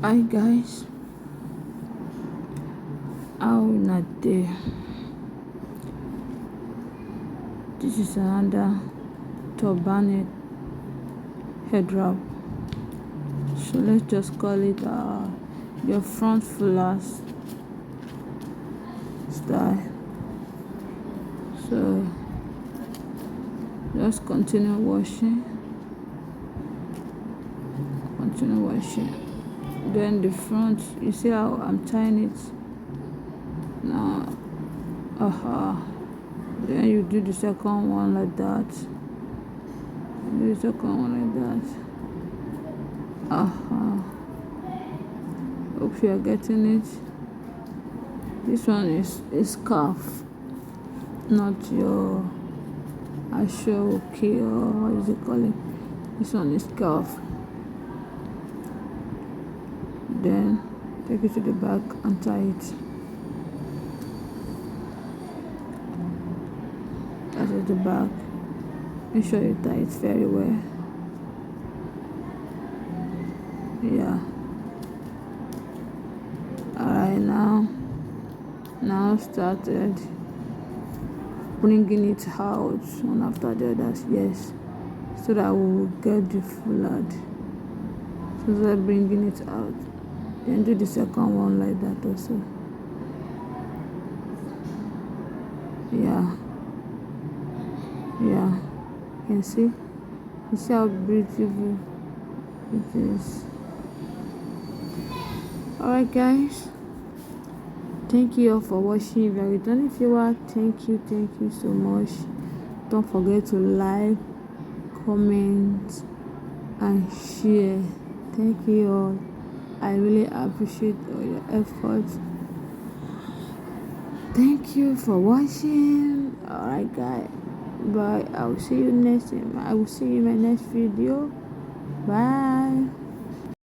Hi guys, how not there? This is another turban head wrap. So let's just call it your front fulard style. So just continue washing. Then the front, you see how I'm tying it now. Then you do the second one like that. Hope you are getting it. This one is a scarf, not your actual key, or what is it called? This one is scarf. Then take it to the back and tie it. That is the back. Make sure you tie it very well. Yeah. Alright, now started bringing it out one after the others. Yes, so that we will get the fulard. So start bringing it out. Then do the second one like that also. Yeah. You see how beautiful it is. Alright guys, thank you all for watching. If you are returning viewer, thank you so much. Don't forget to like, comment and share. Thank you all. I really appreciate all your efforts. Thank you for watching. Alright guys, bye. I will see you in my next video. Bye.